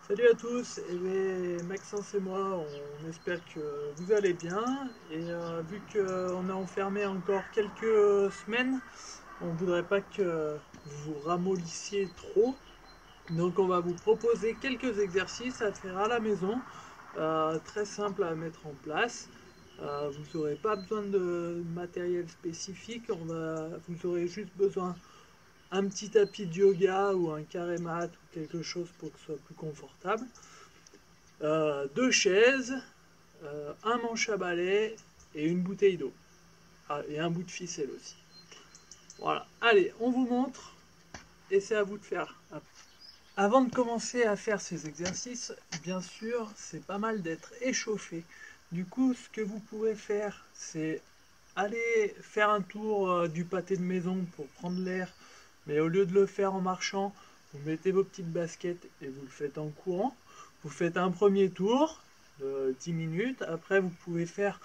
Salut à tous, Maxence et moi, on espère que vous allez bien vu qu'on est enfermé encore quelques semaines, on voudrait pas que vous vous ramollissiez trop, donc on va vous proposer quelques exercices à faire à la maison, très simples à mettre en place. Vous n'aurez pas besoin de matériel spécifique, vous aurez juste besoin un petit tapis de yoga ou un carré mat ou quelque chose pour que ce soit plus confortable. Deux chaises, un manche à balai et une bouteille d'eau. Ah, et un bout de ficelle aussi. Voilà, allez, on vous montre et c'est à vous de faire. Avant de commencer à faire ces exercices, bien sûr, c'est pas mal d'être échauffé. Du coup, ce que vous pouvez faire, c'est aller faire un tour du pâté de maison pour prendre l'air, mais au lieu de le faire en marchant, vous mettez vos petites baskets et vous le faites en courant. Vous faites un premier tour de 10 minutes, après vous pouvez faire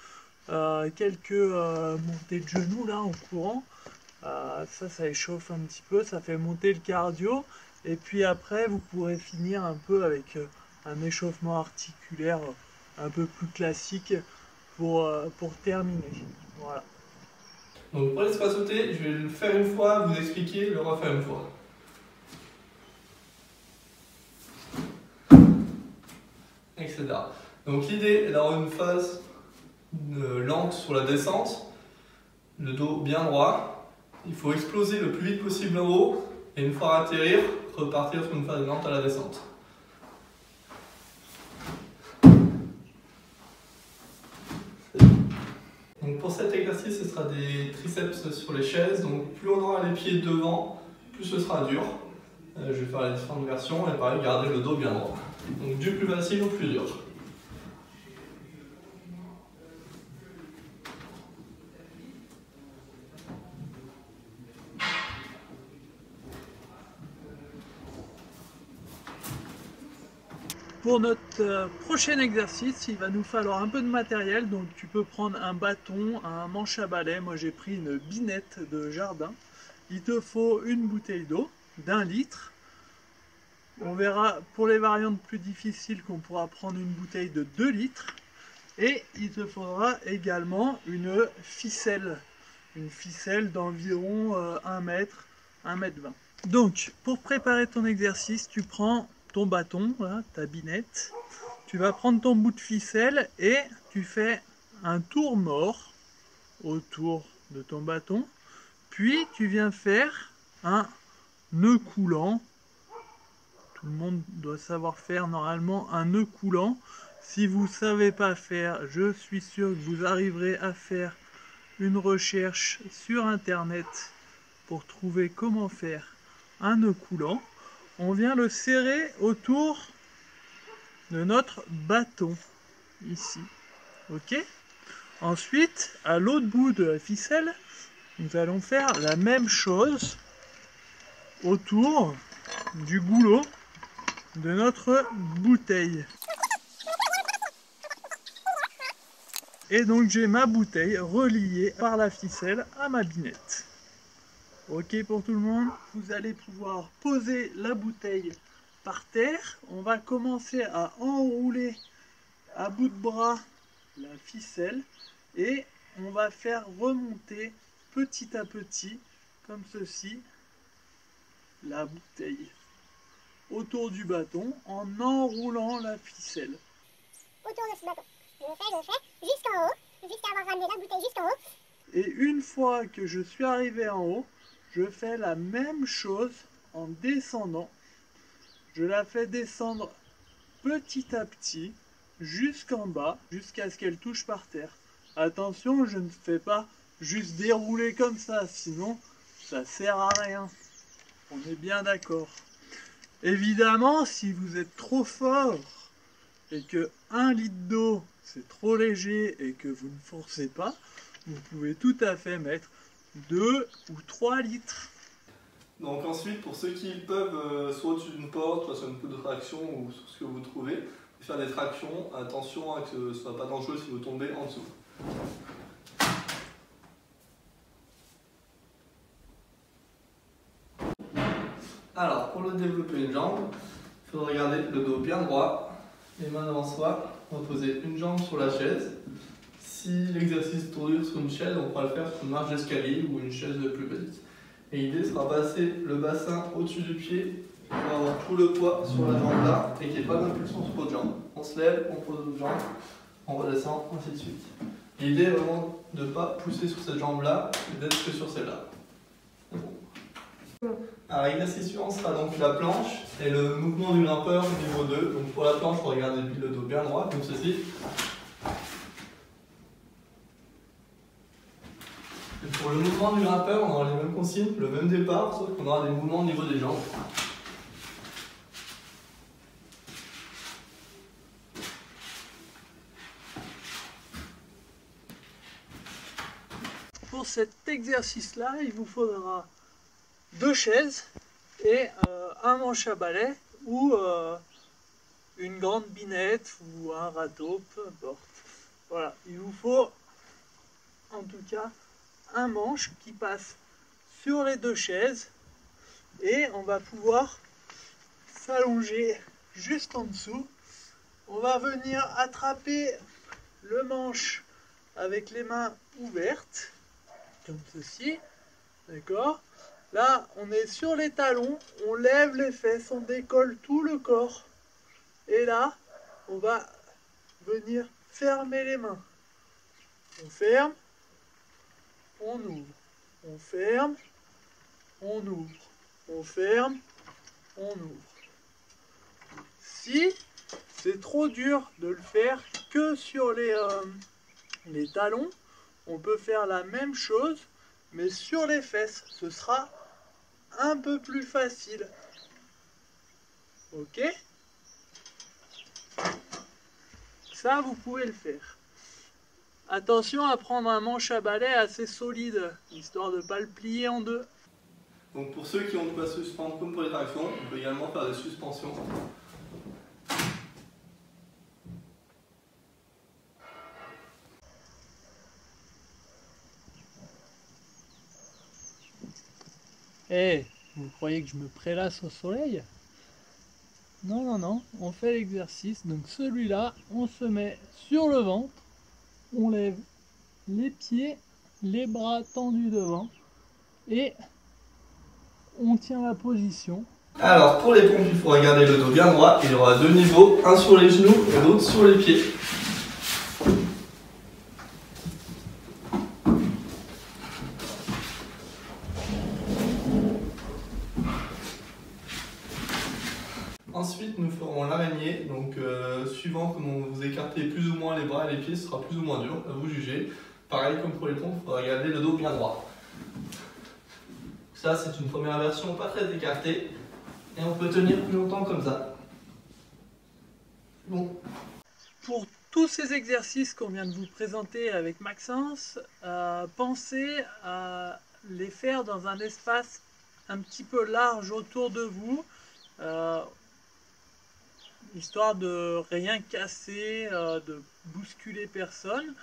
quelques montées de genoux là en courant. Ça échauffe un petit peu, ça fait monter le cardio. Et puis après, vous pourrez finir un peu avec un échauffement articulaire un peu plus classique pour terminer. Voilà. Donc pour l'espace sauté, je vais le faire une fois, vous expliquer, le refaire une fois. Etc. Donc l'idée est d'avoir une phase lente sur la descente, le dos bien droit. Il faut exploser le plus vite possible en haut et une fois atterrir, repartir sur une phase lente à la descente. Donc pour cet exercice, ce sera des triceps sur les chaises. Donc plus on aura les pieds devant, plus ce sera dur. Je vais faire les différentes versions et pareil, garder le dos bien droit. Donc du plus facile au plus dur. Pour notre prochain exercice, il va nous falloir un peu de matériel, donc tu peux prendre un bâton, un manche à balai, moi j'ai pris une binette de jardin. Il te faut une bouteille d'eau d'1 litre. On verra pour les variantes plus difficiles qu'on pourra prendre une bouteille de 2 litres. Et il te faudra également une ficelle d'environ 1 mètre, 1 mètre 20. Donc, pour préparer ton exercice, tu prends ton bâton, là, ta binette, tu vas prendre ton bout de ficelle et tu fais un tour mort autour de ton bâton, puis tu viens faire un nœud coulant. Tout le monde doit savoir faire normalement un nœud coulant. Si vous ne savez pas faire, je suis sûr que vous arriverez à faire une recherche sur internet pour trouver comment faire un nœud coulant. On vient le serrer autour de notre bâton, ici. Ok? Ensuite, à l'autre bout de la ficelle, nous allons faire la même chose autour du goulot de notre bouteille. Et donc j'ai ma bouteille reliée par la ficelle à ma binette. Ok pour tout le monde? Vous allez pouvoir poser la bouteille par terre. On va commencer à enrouler à bout de bras la ficelle et on va faire remonter petit à petit, comme ceci, la bouteille autour du bâton en enroulant la ficelle. Autour de ce bâton. Je le fais jusqu'en haut, jusqu'à avoir ramené la bouteille jusqu'en haut. Et une fois que je suis arrivé en haut, je fais la même chose en descendant. Je la fais descendre petit à petit jusqu'en bas, jusqu'à ce qu'elle touche par terre. Attention, je ne fais pas juste dérouler comme ça, sinon ça sert à rien. On est bien d'accord. Évidemment, si vous êtes trop fort et que 1 litre d'eau c'est trop léger et que vous ne forcez pas, vous pouvez tout à fait mettre 2 ou 3 litres. Donc ensuite, pour ceux qui peuvent, soit au-dessus d'une porte, soit sur une poutre de traction ou sur ce que vous trouvez, faire des tractions. Attention à que ce ne soit pas dangereux si vous tombez en dessous. Alors, pour le développer une jambe, il faudra garder le dos bien droit, les mains devant soi. On va poser une jambe sur la chaise. Si l'exercice tourne sur une chaise, on pourra le faire sur une marche d'escalier ou une chaise plus petite. Et l'idée sera passer le bassin au-dessus du pied pour avoir tout le poids sur la jambe là et qu'il n'y ait pas d'impulsion sur l'autre jambe. On se lève, on pose l'autre jambe, on redescend, ainsi de suite. L'idée est vraiment de ne pas pousser sur cette jambe là et d'être que sur celle-là. Alors l'exercice suivant sera donc la planche et le mouvement du grimpeur niveau 2. Donc pour la planche, on va garder le dos bien droit comme ceci. Et pour le mouvement du grimpeur, on aura les mêmes consignes, le même départ, sauf qu'on aura des mouvements au niveau des jambes. Pour cet exercice-là, il vous faudra 2 chaises et un manche à balai ou une grande binette ou un râteau, peu importe. Voilà, il vous faut en tout cas un manche qui passe sur les 2 chaises et on va pouvoir s'allonger juste en dessous. On va venir attraper le manche avec les mains ouvertes, comme ceci, d'accord? Là, on est sur les talons, on lève les fesses, on décolle tout le corps. Et là, on va venir fermer les mains. On ferme, on ouvre. On ferme, on ouvre. On ferme, on ouvre. Si c'est trop dur de le faire que sur les talons, on peut faire la même chose, mais sur les fesses. Ce sera un peu plus facile. Ok? Ça, vous pouvez le faire. Attention à prendre un manche à balai assez solide, histoire de ne pas le plier en deux. Donc pour ceux qui ont de quoi suspendre comme pour les tractions, on peut également faire des suspensions. Eh, vous croyez que je me prélasse au soleil? Non, non, non, on fait l'exercice. Donc celui-là, on se met sur le ventre, on lève les pieds, les bras tendus devant et on tient la position. Alors pour les pompes, il faudra garder le dos bien droit. Il y aura 2 niveaux, un sur les genoux et l'autre sur les pieds. Ensuite, nous ferons l'araignée. Donc, suivant comment vous écartez plus ou moins les bras et les pieds, ce sera plus ou moins dur. À vous juger. Pareil comme pour les pompes, il faudra garder le dos bien droit. Ça, c'est une première version pas très écartée. Et on peut tenir plus longtemps comme ça. Bon. Pour tous ces exercices qu'on vient de vous présenter avec Maxence, pensez à les faire dans un espace un petit peu large autour de vous, histoire de rien casser, de bousculer personne.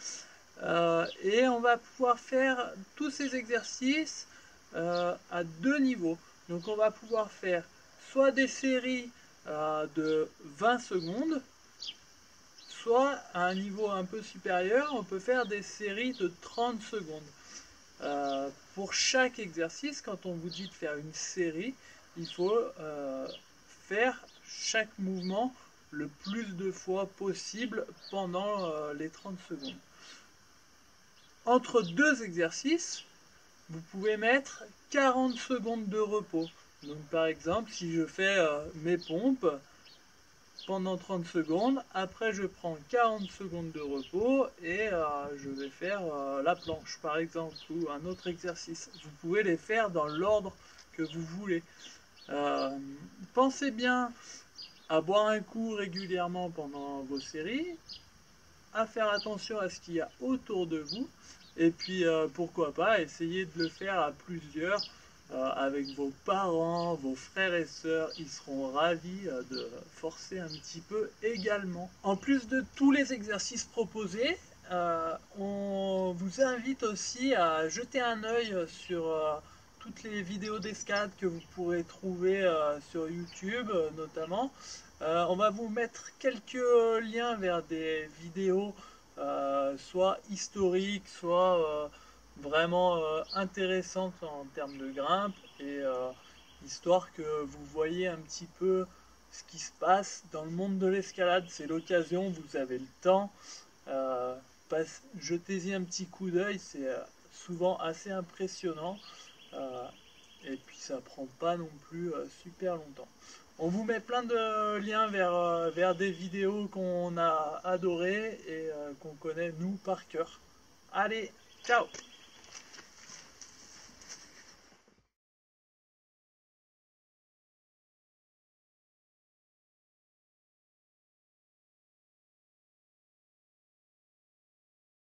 Et on va pouvoir faire tous ces exercices à 2 niveaux. Donc on va pouvoir faire soit des séries de 20 secondes, soit à un niveau un peu supérieur, on peut faire des séries de 30 secondes. Pour chaque exercice, quand on vous dit de faire une série, il faut faire chaque mouvement le plus de fois possible pendant les 30 secondes. Entre 2 exercices, vous pouvez mettre 40 secondes de repos. Donc par exemple, si je fais mes pompes pendant 30 secondes, après je prends 40 secondes de repos et je vais faire la planche par exemple, ou un autre exercice. Vous pouvez les faire dans l'ordre que vous voulez. Pensez bien à boire un coup régulièrement pendant vos séries, à faire attention à ce qu'il y a autour de vous, et puis pourquoi pas essayer de le faire à plusieurs, avec vos parents, vos frères et sœurs, ils seront ravis de forcer un petit peu également. En plus de tous les exercices proposés, on vous invite aussi à jeter un œil sur toutes les vidéos d'escalade que vous pourrez trouver sur YouTube notamment. On va vous mettre quelques liens vers des vidéos, soit historiques, soit vraiment intéressantes en termes de grimpe, et histoire que vous voyez un petit peu ce qui se passe dans le monde de l'escalade. C'est l'occasion, vous avez le temps, jetez-y un petit coup d'œil, c'est souvent assez impressionnant. Et puis ça prend pas non plus super longtemps. On vous met plein de liens vers des vidéos qu'on a adorées et qu'on connaît nous par cœur. Allez, ciao!